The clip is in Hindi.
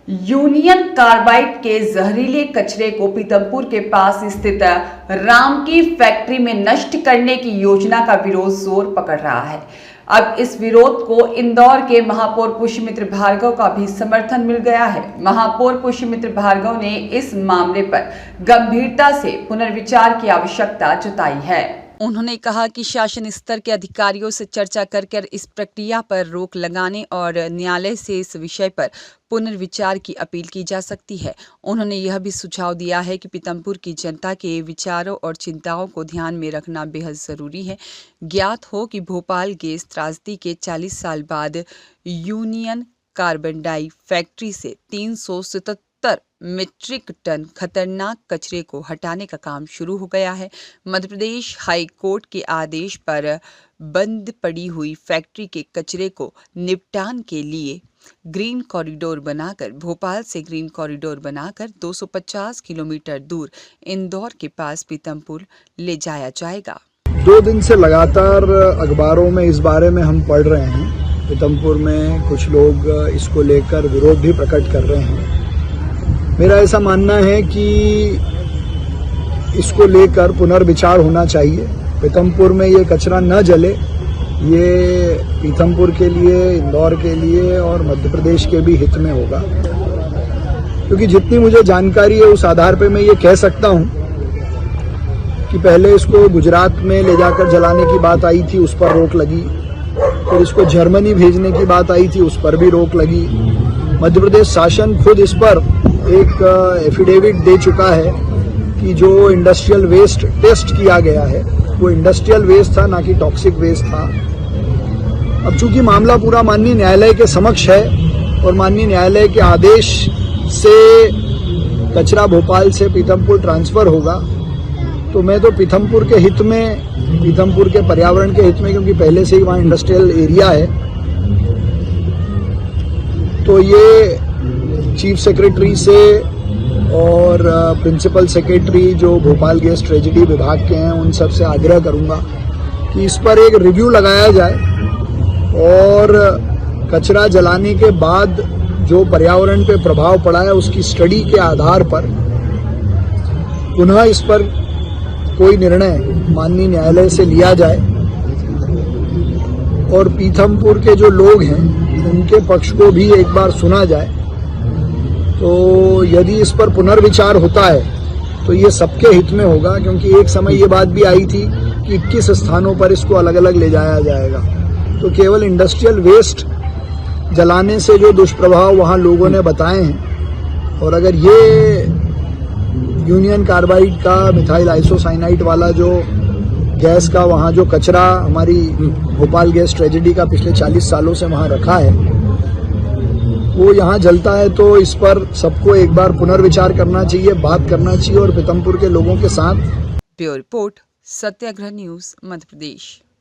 यूनियन कार्बाइड के जहरीले कचरे को पीतमपुर के पास स्थित राम की फैक्ट्री में नष्ट करने की योजना का विरोध जोर पकड़ रहा है। अब इस विरोध को इंदौर के महापौर पुष्यमित्र भार्गव का भी समर्थन मिल गया है। महापौर पुष्यमित्र भार्गव ने इस मामले पर गंभीरता से पुनर्विचार की आवश्यकता जताई है। उन्होंने कहा कि शासन स्तर के अधिकारियों से चर्चा कर इस प्रक्रिया पर रोक लगाने और न्यायालय से इस विषय पर पुनर्विचार की अपील की जा सकती है। उन्होंने यह भी सुझाव दिया है कि पीतमपुर की जनता के विचारों और चिंताओं को ध्यान में रखना बेहद जरूरी है। ज्ञात हो कि भोपाल गैस त्रासदी के 40 साल बाद यूनियन कार्बाइड फैक्ट्री से 377 मीट्रिक टन खतरनाक कचरे को हटाने का काम शुरू हो गया है। मध्य प्रदेश हाई कोर्ट के आदेश पर बंद पड़ी हुई फैक्ट्री के कचरे को निपटान के लिए ग्रीन कॉरिडोर बनाकर भोपाल से ग्रीन कॉरिडोर बनाकर 250 किलोमीटर दूर इंदौर के पास पीतमपुर ले जाया जाएगा। 2 दिन से लगातार अखबारों में इस बारे में हम पढ़ रहे हैं। पीतमपुर में कुछ लोग इसको लेकर विरोध भी प्रकट कर रहे हैं। मेरा ऐसा मानना है कि इसको लेकर पुनर्विचार होना चाहिए। पीतमपुर में ये कचरा न जले, ये पीतमपुर के लिए, इंदौर के लिए और मध्य प्रदेश के भी हित में होगा। क्योंकि जितनी मुझे जानकारी है उस आधार पे मैं ये कह सकता हूँ कि पहले इसको गुजरात में ले जाकर जलाने की बात आई थी, उस पर रोक लगी। फिर इसको जर्मनी भेजने की बात आई थी, उस पर भी रोक लगी। मध्य प्रदेश शासन खुद इस पर एक एफिडेविट दे चुका है कि जो इंडस्ट्रियल वेस्ट टेस्ट किया गया है वो इंडस्ट्रियल वेस्ट था, ना कि टॉक्सिक वेस्ट था। अब चूंकि मामला पूरा माननीय न्यायालय के समक्ष है और माननीय न्यायालय के आदेश से कचरा भोपाल से पीतमपुर ट्रांसफर होगा, तो मैं तो पीतमपुर के हित में, पीतमपुर के पर्यावरण के हित में, क्योंकि पहले से ही वहाँ इंडस्ट्रियल एरिया है, तो ये चीफ सेक्रेटरी से और प्रिंसिपल सेक्रेटरी जो भोपाल गैस ट्रेजेडी विभाग के हैं उन सब से आग्रह करूंगा कि इस पर एक रिव्यू लगाया जाए और कचरा जलाने के बाद जो पर्यावरण पे प्रभाव पड़ा है उसकी स्टडी के आधार पर पुनः इस पर कोई निर्णय माननीय न्यायालय से लिया जाए और पीतमपुर के जो लोग हैं उनके पक्ष को भी एक बार सुना जाए। तो यदि इस पर पुनर्विचार होता है तो ये सबके हित में होगा, क्योंकि एक समय ये बात भी आई थी कि 21 स्थानों पर इसको अलग अलग ले जाया जाएगा। तो केवल इंडस्ट्रियल वेस्ट जलाने से जो दुष्प्रभाव वहाँ लोगों ने बताए हैं, और अगर ये यूनियन कार्बाइड का मिथाइल आइसोसाइनाइड वाला जो गैस का वहाँ जो कचरा हमारी भोपाल गैस ट्रेजेडी का पिछले 40 सालों से वहाँ रखा है वो यहाँ जलता है, तो इस पर सबको एक बार पुनर्विचार करना चाहिए, बात करना चाहिए और पीतमपुर के लोगों के साथ। ब्यूरो रिपोर्ट, सत्याग्रह न्यूज, मध्य प्रदेश।